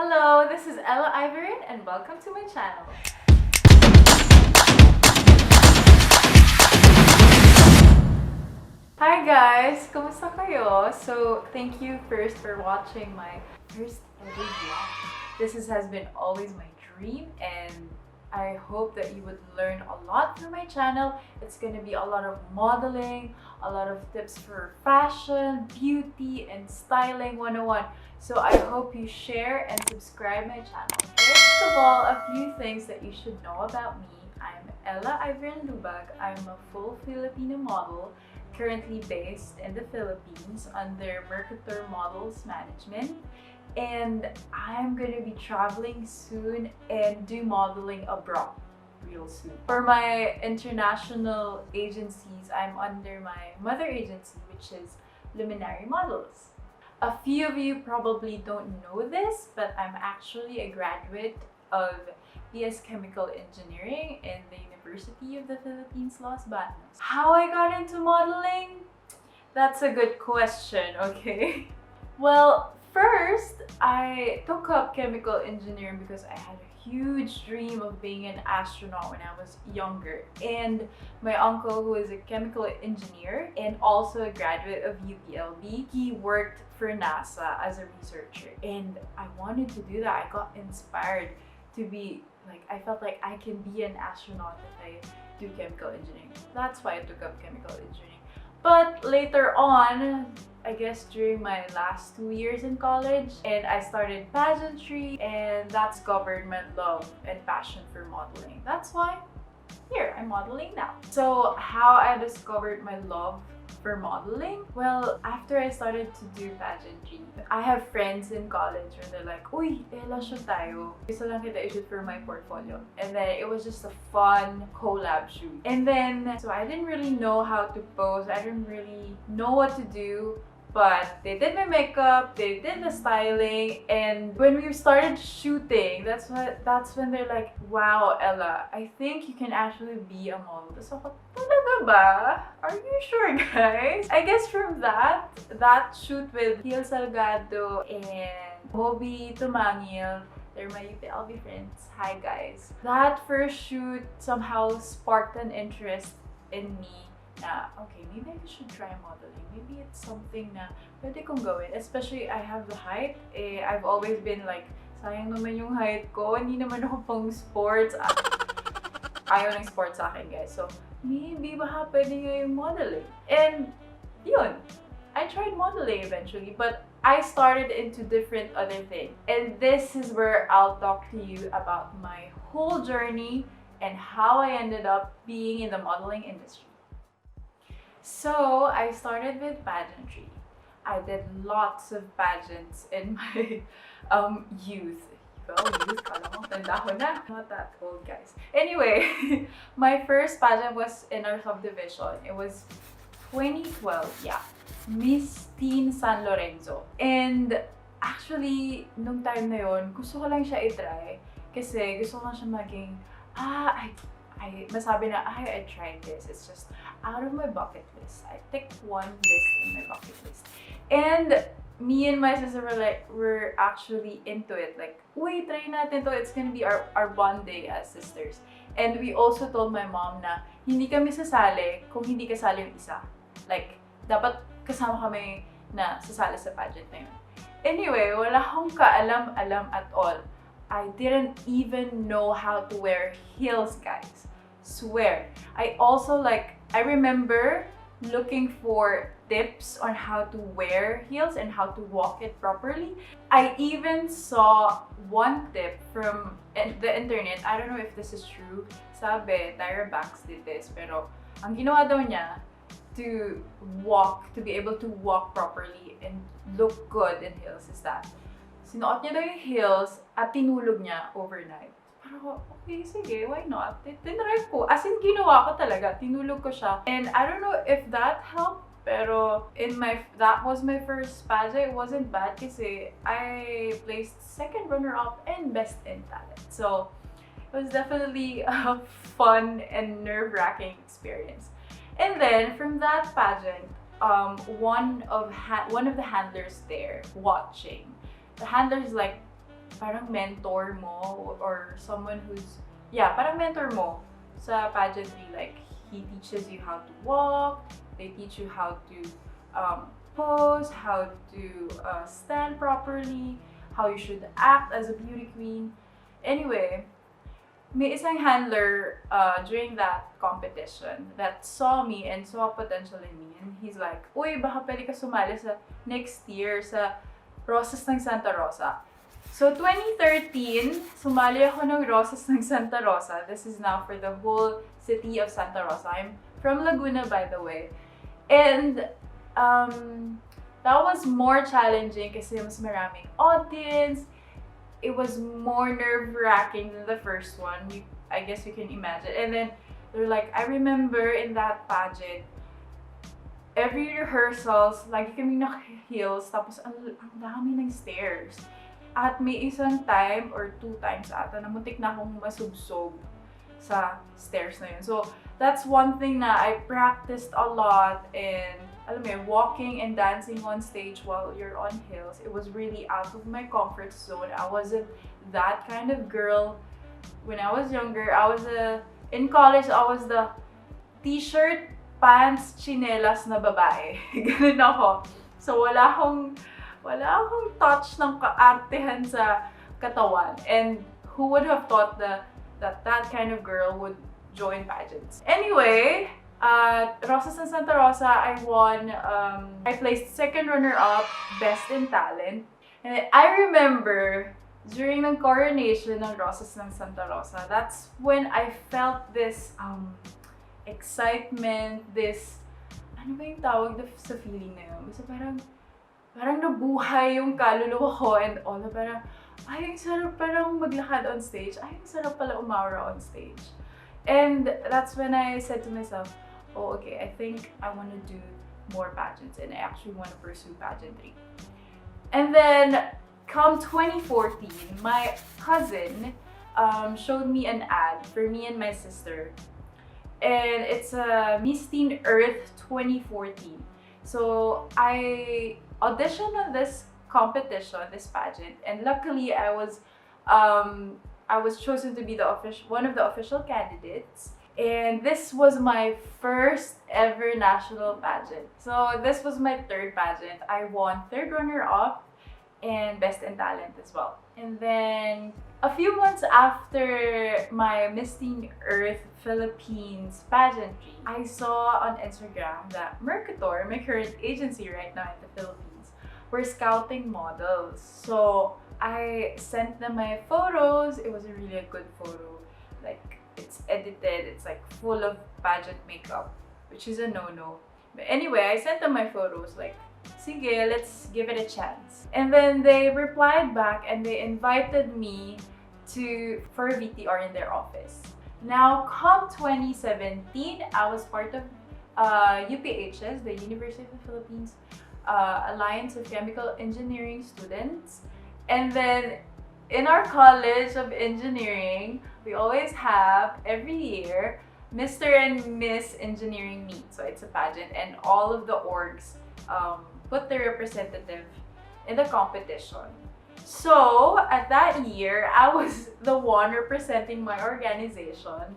Hello, this is Ella Eiveren and welcome to my channel. Hi guys! Kumusta kayo? So, thank you first for watching my first ever vlog. This has been always my dream and I hope that you would learn a lot from my channel. It's gonna be a lot of modeling, a lot of tips for fashion, beauty, and styling 101. So I hope you share and subscribe my channel. First of all, a few things that you should know about me. I'm Ella Eiveren Lubag. I'm a full Filipino model, currently based in the Philippines under Mercator Models Management. And I'm gonna be traveling soon and do modeling abroad real soon. For my international agencies, I'm under my mother agency, which is Luminary Models. A few of you probably don't know this, but I'm actually a graduate of BS Chemical Engineering in the University of the Philippines, Los Baños. How I got into modeling? That's a good question, okay? Well, first, I took up chemical engineering because I had a huge dream of being an astronaut when I was younger. And my uncle, who is a chemical engineer and also a graduate of UPLB, he worked for NASA as a researcher. And I wanted to do that. I got inspired to be I felt like I can be an astronaut if I do chemical engineering. That's why I took up chemical engineering. But later on, I guess during my last 2 years in college, and I started pageantry, and that's governed my love and passion for modeling. That's why here I'm modeling now. So how I discovered my love for modeling? Well, after I started to do pageantry, I have friends in college where they're like, "Uy, Ella, shoot tayo. Gusto lang kita i-shoot for my portfolio." And then it was just a fun collab shoot. And then, so I didn't really know how to pose. I didn't really know what to do. But they did my makeup, they did the styling, and when we started shooting, that's when they're like, "Wow, Ella, I think you can actually be a model." So ako, talaga ba? Are you sure, guys? I guess from that shoot with Gil Salgado and Bobby Tumangil, they're my UPLB friends. Hi, guys. That first shoot somehow sparked an interest in me. Na, okay, maybe I should try modeling. Maybe it's something na pwede kong gawin. Especially, I have the height. I've always been like, sayang naman yung height ko. Hindi naman ako pang sports. Ayaw ng sports sa akin, guys. So, maybe baka pwede nga yung modeling. And, yun. I tried modeling eventually, but I started into different other things. And this is where I'll talk to you about my whole journey and how I ended up being in the modeling industry. So, I started with pageantry. I did lots of pageants in my youth. Well, youth, kala mo, tanda ko na. Not that old, guys. Anyway, my first pageant was in our subdivision. It was 2012, yeah. Miss Teen San Lorenzo. And actually, nung time na yun, gusto ko lang siya i-try. Kasi gusto ko lang siya maging, masabi na, I tried this. It's just out of my bucket list. I ticked one list in my bucket list. And me and my sister were actually into it. Like, uy, try natin to. It's gonna be our bonding as sisters. And we also told my mom na hindi kami sasali kung hindi kasali yung isa. Like, dapat kasama kami na sasali sa pageant na yun. Anyway, wala akong kaalam-alam at all. I didn't even know how to wear heels, guys. Swear. I remember looking for tips on how to wear heels and how to walk it properly. I even saw one tip from the internet. I don't know if this is true. Sabi, Tyra Banks did this, pero ang ginawa daw niya to be able to walk properly and look good in heels is that sinuot niya daw yung heels at tinulog niya overnight. Pero okay, sige, why not? Tinry ko. As in, ginawa ko talaga. Tinulog ko siya. And I don't know if that helped, pero that was my first pageant. It wasn't bad kasi I placed second runner-up and best in talent. So, it was definitely a fun and nerve-wracking experience. And then, from that pageant, one of the handlers there watching, the handler is like, parang mentor mo or someone who's, yeah, parang mentor mo sa pageantry. Like, he teaches you how to walk, they teach you how to pose, how to stand properly, how you should act as a beauty queen. Anyway, may isang handler during that competition that saw me and saw potential in me. And he's like, uy, baka pwede ka sumali sa next year sa Rosas ng Santa Rosa. So, 2013, sumali ako ng Rosas ng Santa Rosa. This is now for the whole city of Santa Rosa. I'm from Laguna, by the way. And that was more challenging kasi mas maraming audience. It was more nerve-wracking than the first one. I guess you can imagine. And then, they're like, I remember in that pageant, every rehearsals, lagi kami naka-heels, tapos ang dami ng stairs. At may isang time or 2 times ata na muntik na akong masubsob sa stairs na yun. So, that's one thing na I practiced a lot, and alam mo, walking and dancing on stage while you're on heels, it was really out of my comfort zone. I wasn't that kind of girl when I was younger. In college, I was the t-shirt, pants, chinelas na babae. Ganun ako. So, wala akong touch ng kaartehan sa katawan. And who would have thought that kind of girl would join pageants? Anyway, at Rosas ng Santa Rosa, I won. I placed second runner-up, best in talent. And I remember during the coronation ng Rosas ng Santa Rosa, that's when I felt this excitement, this, ano ba yung tawag sa feeling na yun? Basta parang nabuhay yung kaluluwa ko and all, na parang, ay, ang sarap parang maglakad on stage. Ay, ang sarap pala umawra on stage. And that's when I said to myself, oh, okay, I think I want to do more pageants and I actually want to pursue pageantry. And then, come 2014, my cousin showed me an ad for me and my sister. And it's a Miss Teen Earth 2014. So, I auditioned on this competition, this pageant, and luckily I was chosen to be one of the official candidates. And this was my first ever national pageant. So this was my 3rd pageant. I won 3rd runner-up and best in talent as well. And then a few months after my Miss Teen Earth Philippines pageantry, I saw on Instagram that Mercator, my current agency right now in the Philippines, were scouting models. So I sent them my photos. It was a really good photo. Like, it's edited, it's like full of pageant makeup, which is a no-no. But anyway, I sent them my photos, like, sige, let's give it a chance. And then they replied back and they invited me for VTR in their office. Now, come 2017, I was part of UPHS, the University of the Philippines Alliance of Chemical Engineering Students. And then in our College of Engineering, we always have, every year, Mr. and Miss Engineering meet. So it's a pageant and all of the orgs put their representative in the competition. So, at that year, I was the one representing my organization.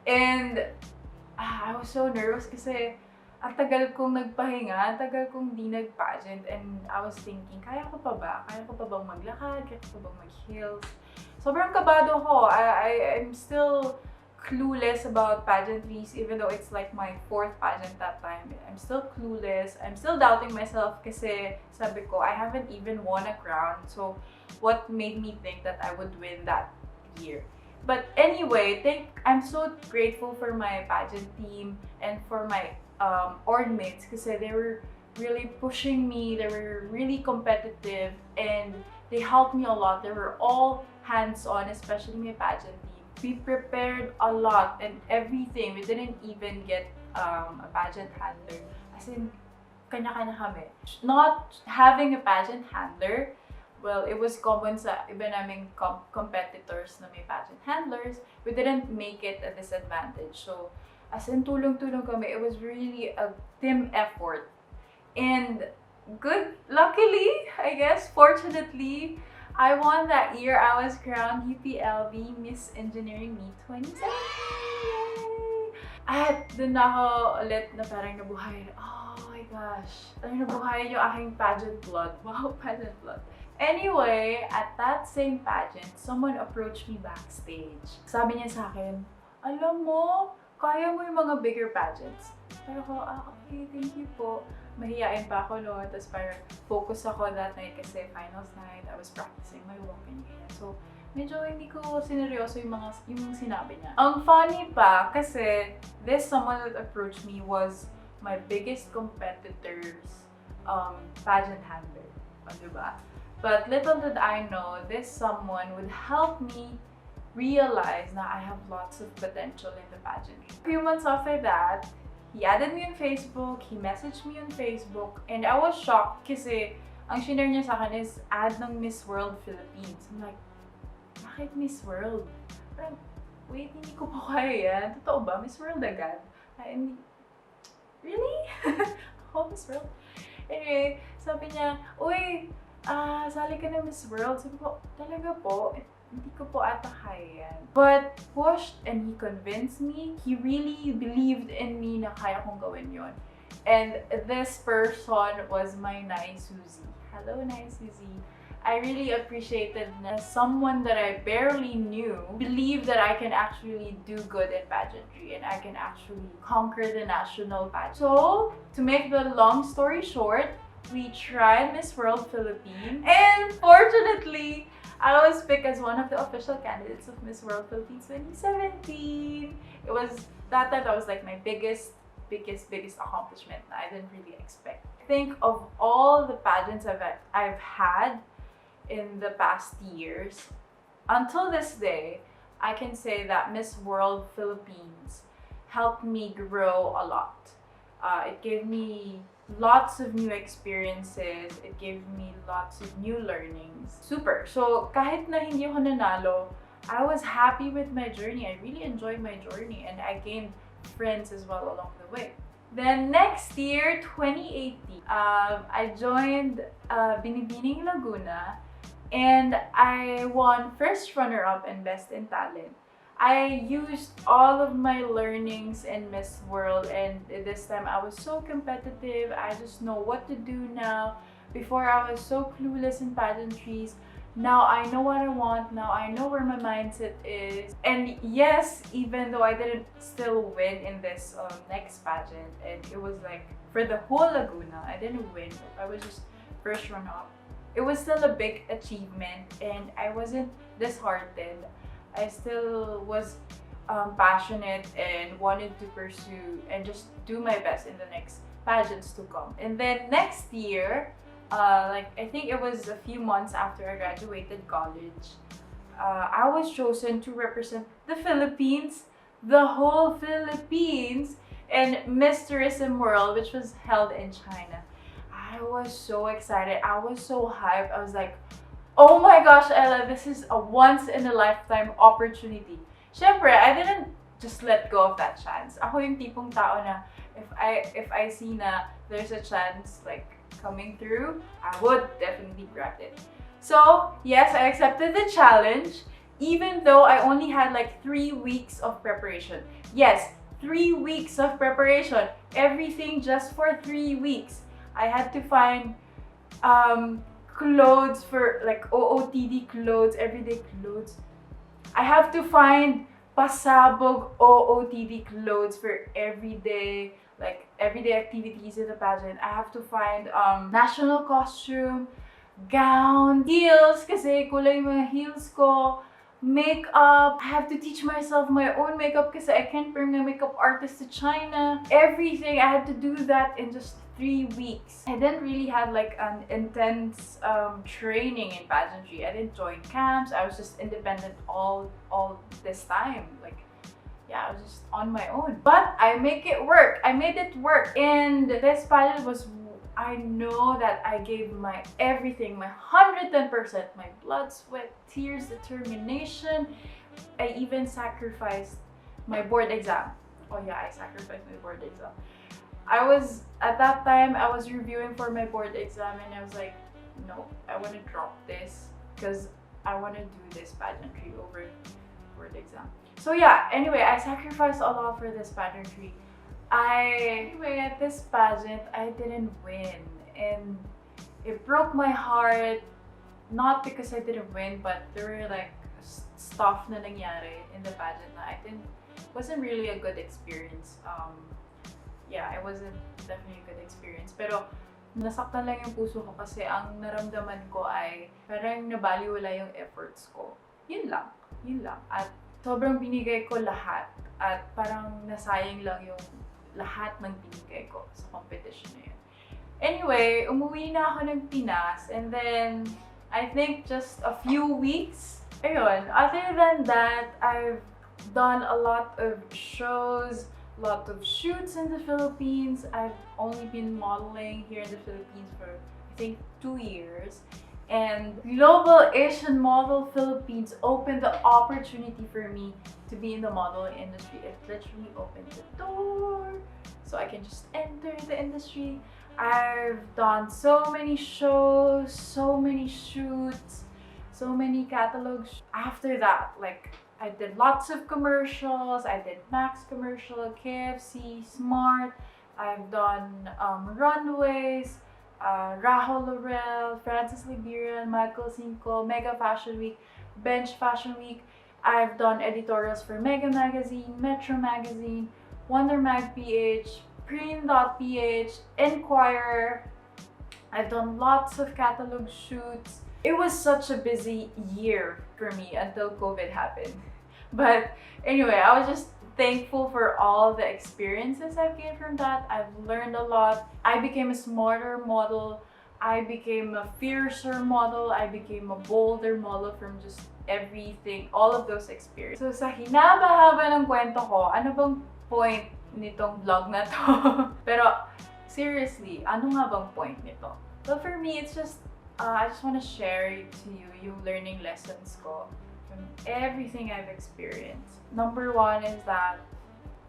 And I was so nervous kasi ang tagal kong nagpahinga, ang tagal kong di nag-pageant, and I was thinking, kaya ko pa ba? Kaya ko pa bang maglakad? Kaya ko pa bang mag-heels? Sobrang kabado ko. I'm still clueless about pageantries, even though it's like my 4th pageant that time. I'm still clueless. I'm still doubting myself kasi sabi ko, I haven't even won a crown. So, what made me think that I would win that year? But anyway, I'm so grateful for my pageant team and for my org mates kasi they were really pushing me, they were really competitive, and they helped me a lot. They were all hands-on, especially my pageant team. We prepared a lot and everything. We didn't even get a pageant handler. As in, kanya-kanya kami. Not having a pageant handler, well, it was common sa iba naming competitors na may pageant handlers. We didn't make it a disadvantage. So, as in tulong-tulong kami, it was really a team effort. And luckily, I guess, fortunately, I won that year. I was crowned UPLB Miss Engineering Meet 2017. Yay! At dun ako ulit na parang nabuhayan. Oh my gosh. Parang nabuhayan yung aking pageant blood. Wow, pageant blood. Anyway, at that same pageant, someone approached me backstage. Sabi niya sa akin, alam mo, kaya mo yung mga bigger pageants. Pero ako, okay, thank you po. Mahihain pa ako noon. Tapos parang focus ako that night kasi finals night. I was practicing my walk and ganyan. So, medyo hindi ko sineryoso yung sinabi niya. Ang funny pa kasi this someone that approached me was my biggest competitor's pageant handler. Diba? But little did I know, this someone would help me realize na I have lots of potential in the pageantry. A few months after that, he added me on Facebook, he messaged me on Facebook, and I was shocked kasi ang shinare niya sa akin is ad ng Miss World Philippines. I'm like, bakit Miss World? Parang, wait, hindi ko pa kaya yan. Totoo ba? Miss World agad? Really? Ako, Miss World? Anyway, sabi niya, uy, sali ka na Miss World. Sabi ko, talaga po? Hindi ko po ata kaya yan. But pushed and he convinced me. He really believed in me na kaya kong gawin yon. And this person was my Nai Suzy. Hello, Nai Suzy. I really appreciated na someone that I barely knew believed that I can actually do good in pageantry and I can actually conquer the national pageant. So, to make the long story short, we tried Miss World Philippines, and fortunately, I was picked as one of the official candidates of Miss World Philippines 2017. It was that time that was like my biggest accomplishment that I didn't really expect. I think of all the pageants I've had in the past years, until this day, I can say that Miss World Philippines helped me grow a lot. It gave me lots of new experiences. It gave me lots of new learnings. Super. So, kahit na hindi ako nanalo, I was happy with my journey. I really enjoyed my journey and I gained friends as well along the way. Then next year, 2018, I joined Binibining Laguna and I won first runner-up and best in talent. I used all of my learnings in Miss World, and this time I was so competitive. I just know what to do now. Before I was so clueless in pageantries. Now I know what I want. Now I know where my mindset is. And yes, even though I didn't still win in this next pageant, and it was like for the whole Laguna, I didn't win. I was just first runner-up. It was still a big achievement, and I wasn't disheartened. I still was passionate and wanted to pursue and just do my best in the next pageants to come. And then next year, I think it was a few months after I graduated college, I was chosen to represent the Philippines, the whole Philippines, in Miss Tourism World, which was held in China. I was so excited. I was so hyped. I was like, oh my gosh, Ella, this is a once-in-a-lifetime opportunity. Syempre, I didn't just let go of that chance. Ako yung tipong tao na if I see na there's a chance like coming through, I would definitely grab it. So, yes, I accepted the challenge, even though I only had like 3 weeks of preparation. Yes, 3 weeks of preparation. Everything just for 3 weeks. I had to find clothes for like OOTD clothes, everyday clothes. I have to find pasabog OOTD clothes for everyday activities in the pageant. I have to find national costume, gown, heels kasi kulay yung mga heels ko, makeup. I have to teach myself my own makeup kasi I can't bring my makeup artist to China. Everything, I had to do that in just 3 weeks. I didn't really have like an intense training in pageantry. I didn't join camps. I was just independent all this time. Like, yeah, I was just on my own. But I make it work. I made it work. And this pageant was, I know that I gave my everything, my 110%, my blood, sweat, tears, determination. I even sacrificed my board exam. Oh yeah, I sacrificed my board exam. At that time, I was reviewing for my board exam and I was like, no, I want to drop this. because I want to do this pageantry over the exam. So yeah, anyway, I sacrificed a lot for this pageantry. Anyway, at this pageant, I didn't win, and it broke my heart. Not because I didn't win, but there were like stuff na nangyari in the pageant na wasn't really a good experience. Yeah, it wasn't definitely a good experience. Pero nasaktan lang yung puso ko kasi ang naramdaman ko ay parang nabaliwala yung efforts ko. Yun lang. At sobrang binigay ko lahat. At parang nasayang lang yung lahat ng binigay ko sa competition na yun. Anyway, umuwi na ako ng Pinas, and then I think just a few weeks. Ayun, other than that, I've done a lot of shows, a lot of shoots in the Philippines. I've only been modeling here in the Philippines for, I think, 2 years. And Global Asian Model Philippines opened the opportunity for me to be in the modeling industry. It literally opened the door so I can just enter the industry. I've done so many shows, so many shoots, so many catalogs. After that, like, I did lots of commercials. I did Max commercial, KFC, Smart. I've done runways, Rahul Laurel, Francis Liberian, Michael Cinco, Mega Fashion Week, Bench Fashion Week. I've done editorials for Mega Magazine, Metro Magazine, Wonder Mag PH, Preen.ph, Enquirer. I've done lots of catalog shoots. It was such a busy year for me until COVID happened. But anyway, I was just thankful for all the experiences I've gained from that. I've learned a lot. I became a smarter model. I became a fiercer model. I became a bolder model from just everything, all of those experiences. So sa hinaba-haba ng kwento ko, ano bang point nitong vlog na to? Pero seriously, ano nga bang point nito? Well, for me, it's just I just want to share to you yung learning lessons ko from everything I've experienced. Number one is that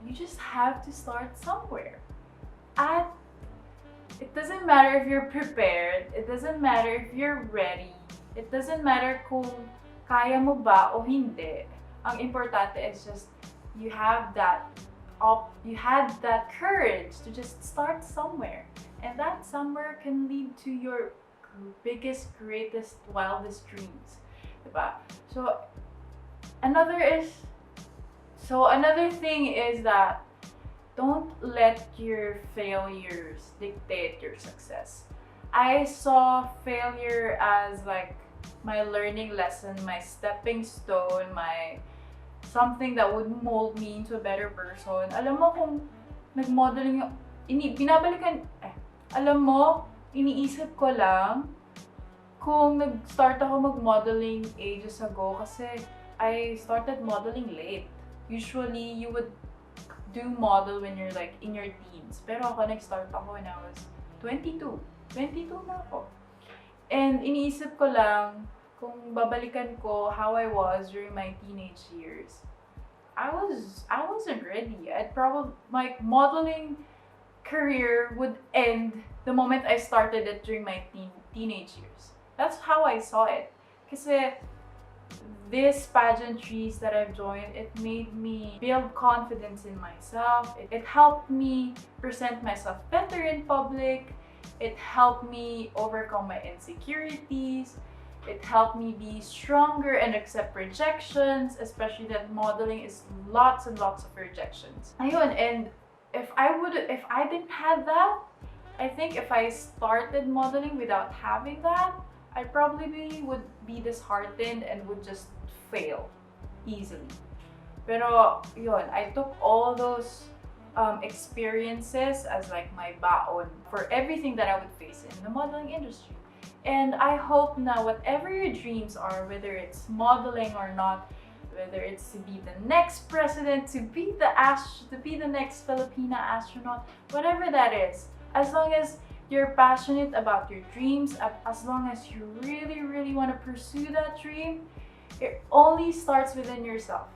you just have to start somewhere. And it doesn't matter if you're prepared, it doesn't matter if you're ready, it doesn't matter kung kaya mo ba o hindi. Ang importante is just you had that courage to just start somewhere. And that somewhere can lead to your biggest, greatest, wildest dreams. Diba? So another thing is that don't let your failures dictate your success. I saw failure as like my learning lesson, my stepping stone, my something that would mold me into a better person. Alam mo kung nag-modeling yung alam mo, iniisip ko lang kung nag-start ako mag-modeling ages ago kasi I started modeling late. Usually, you would do model when you're like in your teens. Pero ako nag-start ako when I was 22. 22 na ako. And iniisip ko lang kung babalikan ko how I was during my teenage years. I wasn't ready. My modeling career would end the moment I started it during my teenage years. That's how I saw it. Kasi these pageantries that I've joined, it made me build confidence in myself. It helped me present myself better in public. It helped me overcome my insecurities. It helped me be stronger and accept rejections, especially that modeling is lots and lots of rejections. Ayun, and if I didn't have that, I think if I started modeling without having that, I probably would be disheartened and would just fail easily. Pero yun, I took all those experiences as like my baon for everything that I would face in the modeling industry. And I hope na whatever your dreams are, whether it's modeling or not, whether it's to be the next president, to be the next Filipina astronaut, whatever that is, as long as you're passionate about your dreams, as long as you really, really want to pursue that dream, it only starts within yourself.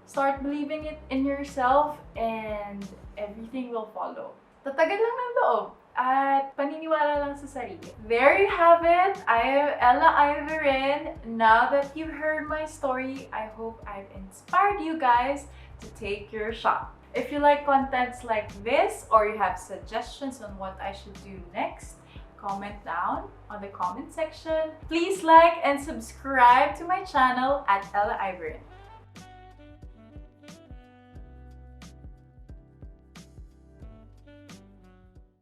Start believing it in yourself and everything will follow. Tatagal lang ng loob. at paniniwala lang sa sarili. There you have it. I am Ella Eiveren. Now that you've heard my story, I hope I've inspired you guys to take your shot. If you like contents like this or you have suggestions on what I should do next, comment down on the comment section. Please like and subscribe to my channel at Ella Eiveren.